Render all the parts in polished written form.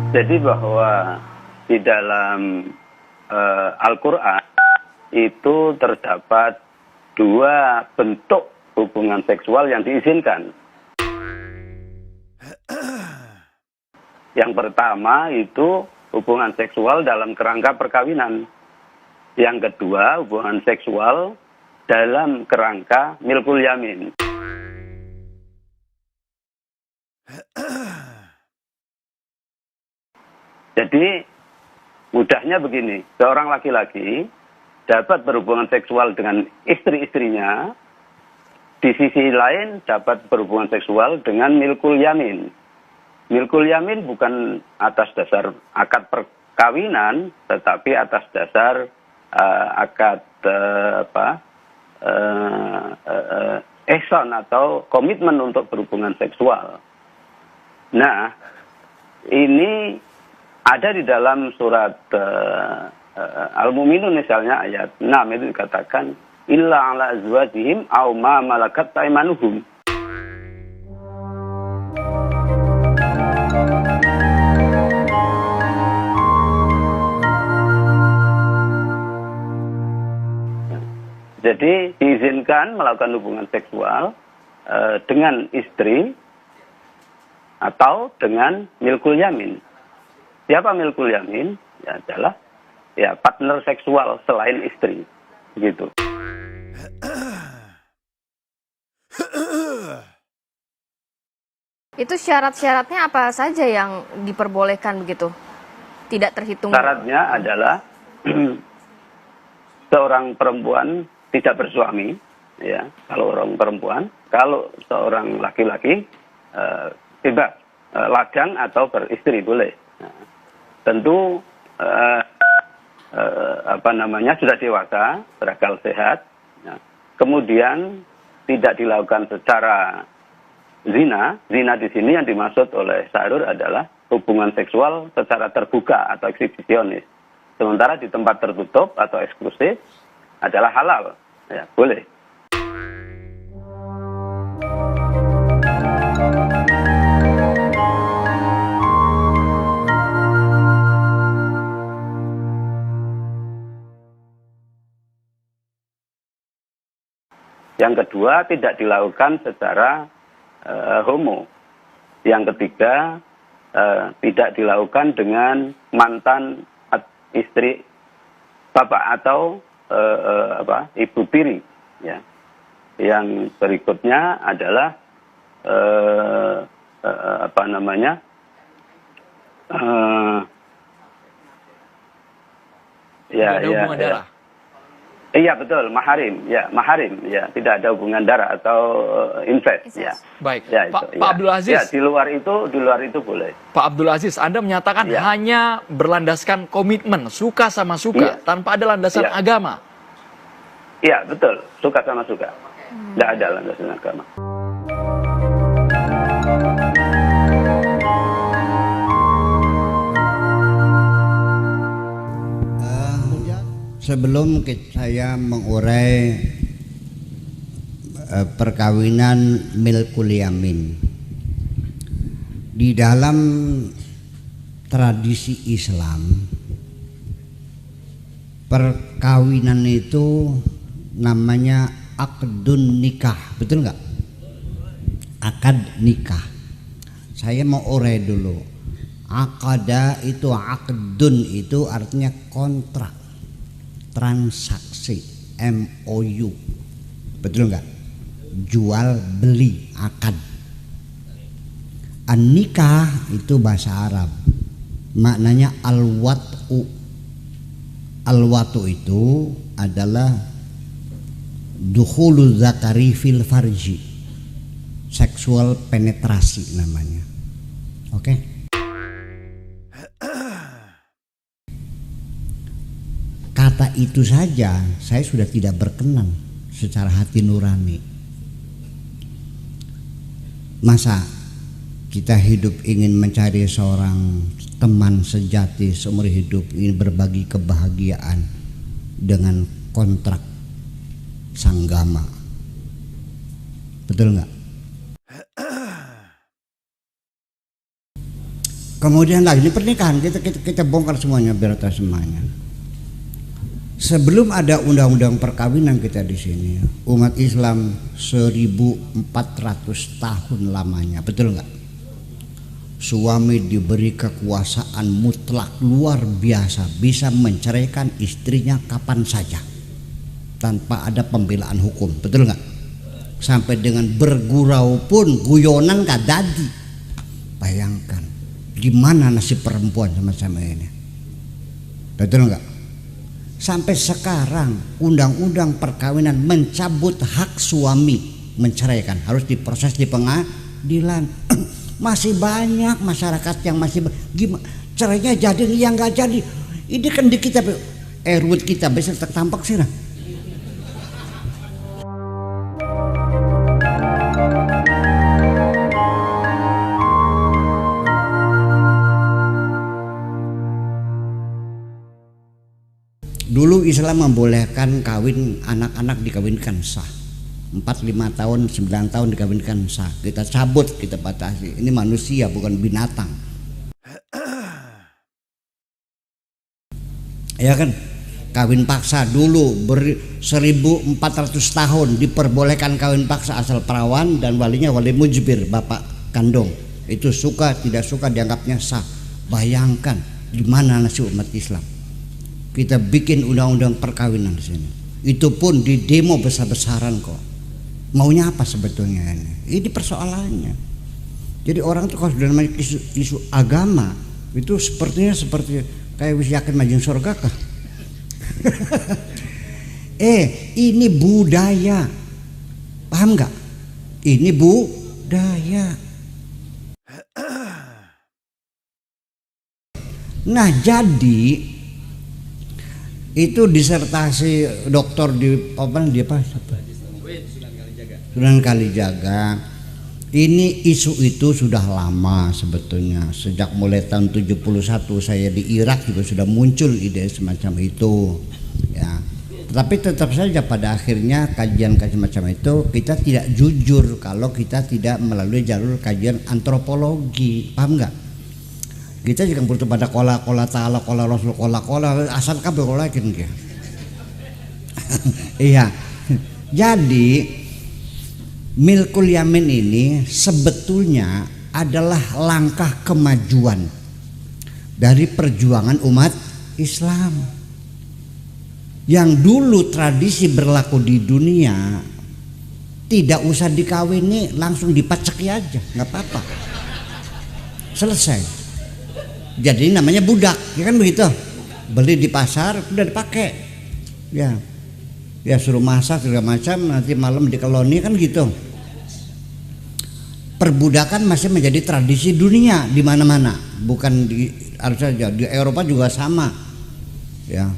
Jadi bahwa di dalam Al-Quran itu terdapat dua bentuk hubungan seksual yang diizinkan. Yang pertama itu hubungan seksual dalam kerangka perkawinan. Yang kedua hubungan seksual dalam kerangka milkul yamin. Jadi mudahnya begini, seorang laki-laki dapat berhubungan seksual dengan istri-istrinya, di sisi lain dapat berhubungan seksual dengan milkul yamin. Milkul yamin bukan atas dasar akad perkawinan, tetapi atas dasar akad ihsan atau komitmen untuk berhubungan seksual. Nah, ini ada di dalam surat Al-Mu'minun misalnya ayat 6 itu dikatakan illa ala azwajihim aw ma malakat aymanuhum. Jadi diizinkan melakukan hubungan seksual dengan istri atau dengan milkul yamin. Siapa milkul yamin? Ya adalah partner seksual selain istri, gitu. Itu syarat-syaratnya apa saja yang diperbolehkan begitu? Tidak terhitung. Syaratnya adalah seorang perempuan tidak bersuami, ya. Kalau orang perempuan, kalau seorang laki-laki bebas, lajang atau beristri boleh. Nah, tentu sudah dewasa, berakal sehat. Nah, kemudian tidak dilakukan secara zina. Zina di sini yang dimaksud oleh Syahrul adalah hubungan seksual secara terbuka atau eksibisionis. Sementara di tempat tertutup atau eksklusif adalah halal, ya boleh. Yang kedua, tidak dilakukan secara homo. Yang ketiga, tidak dilakukan dengan mantan istri bapak atau ibu tiri. Ya. Yang berikutnya adalah hubungan darah. Iya betul, maharim, ya tidak ada hubungan darah atau incest, ya. Baik, ya, Pak ya. Abdul Aziz. Ya, di luar itu boleh. Pak Abdul Aziz, Anda menyatakan hanya berlandaskan komitmen, suka sama suka, tanpa ada landasan agama. Iya betul, suka sama suka, tidak ada landasan agama. Sebelum saya mengurai perkawinan milkul yamin, di dalam tradisi Islam perkawinan itu namanya akdun nikah, betul nggak? Akad nikah. Saya mau urai dulu. Akada itu, akdun itu artinya kontrak, transaksi, MOU, betul nggak? Jual beli, akad. An-nikah itu bahasa Arab, maknanya al-wat'u. Al-wat'u itu adalah dukhulu zakari fil farji, seksual penetrasi namanya. Oke? Kata itu saja saya sudah tidak berkenan secara hati nurani. Masa kita hidup ingin mencari seorang teman sejati seumur hidup, ingin berbagi kebahagiaan dengan kontrak sanggama, betul nggak? Kemudian lagi ini pernikahan kita bongkar semuanya biar tahu semuanya. Sebelum ada undang-undang perkawinan kita di sini, umat Islam 1400 tahun lamanya, betul nggak? Suami diberi kekuasaan mutlak luar biasa, bisa menceraikan istrinya kapan saja tanpa ada pembelaan hukum, betul nggak? Sampai dengan bergurau pun guyonan nggak jadi. Bayangkan gimana nasib perempuan sama-sama ini, betul nggak? Sampai sekarang undang-undang perkawinan mencabut hak suami menceraikan, harus diproses di pengadilan. Masih banyak masyarakat yang masih gimana caranya jadi yang nggak jadi. Ini kan di kita RUU kita bisa tertampak sih nah. Dulu Islam membolehkan kawin anak-anak dikawinkan sah. 4-5 tahun, 9 tahun dikawinkan sah. Kita cabut, kita batasi. Ini manusia bukan binatang. Ya kan? Kawin paksa dulu 1400 tahun diperbolehkan kawin paksa asal perawan dan walinya wali mujbir, bapak kandung. Itu suka tidak suka dianggapnya sah. Bayangkan gimana nasib umat Islam. Kita bikin undang-undang perkawinan di sini. Itu pun di demo besar-besaran kok. Maunya apa sebetulnya ini? Ini persoalannya. Jadi orang tuh kalau sudah namanya isu agama itu sepertinya seperti kayak wis yakin majeng surga kah? Ini budaya. Paham nggak? Ini budaya. Nah jadi itu disertasi doktor di Sunan Kalijaga. Ini isu itu sudah lama sebetulnya, sejak mulai tahun 71 saya di Irak juga sudah muncul ide semacam itu ya. Tetapi tetap saja pada akhirnya kajian-kajian macam itu kita tidak jujur kalau kita tidak melalui jalur kajian antropologi, paham nggak? Kita juga butuh pada kola ta'ala, kola rasul, kola asal kabeh kola kan ya. Iya. Jadi milkul yamin ini sebetulnya adalah langkah kemajuan dari perjuangan umat Islam. Yang dulu tradisi berlaku di dunia tidak usah dikawini, langsung dipaceki aja, nggak apa-apa. Selesai. Jadi namanya budak, ya kan begitu. Beli di pasar udah dipakai. Ya. Ya suruh masak segala macam, nanti malam dikeloni kan gitu. Perbudakan masih menjadi tradisi dunia di mana-mana, bukan di harus saja di Eropa juga sama. Ya.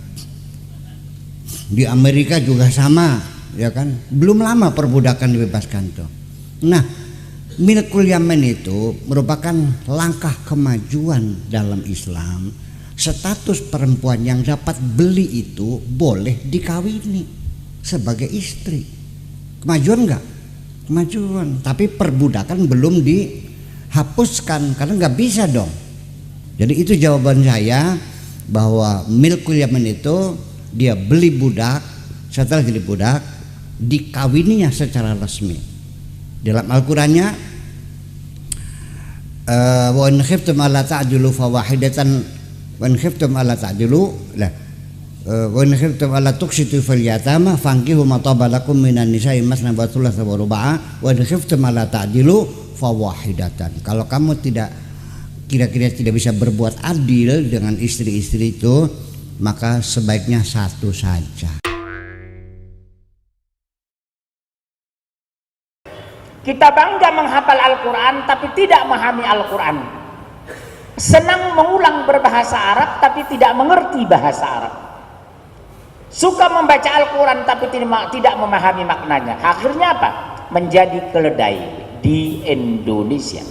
Di Amerika juga sama, ya kan? Belum lama perbudakan dibebaskan tuh. Nah, milkul yamin itu merupakan langkah kemajuan dalam Islam. Status perempuan yang dapat beli itu boleh dikawini sebagai istri. Kemajuan enggak? Kemajuan. Tapi perbudakan belum dihapuskan karena nggak bisa dong. Jadi itu jawaban saya bahwa milkul yamin itu dia beli budak, setelah jadi budak dikawininya secara resmi. Dalam Al-Qur'annya wa in khiftum alla ta'dilu fawahidatan wa in khiftum alla ta'dilu la wa in khiftum alla tuqsitu fil yatama fankihu ma taba lakum minan nisa'i masna wa thulatha wa ruba'a wa in khiftum alla ta'dilu fawahidatan. Kalau kamu tidak kira-kira tidak bisa berbuat adil dengan istri-istri itu, maka sebaiknya satu saja. Kita bangga menghafal Al-Quran tapi tidak memahami Al-Quran. Senang mengulang berbahasa Arab tapi tidak mengerti bahasa Arab. Suka membaca Al-Quran tapi tidak memahami maknanya. Akhirnya apa? Menjadi keledai di Indonesia.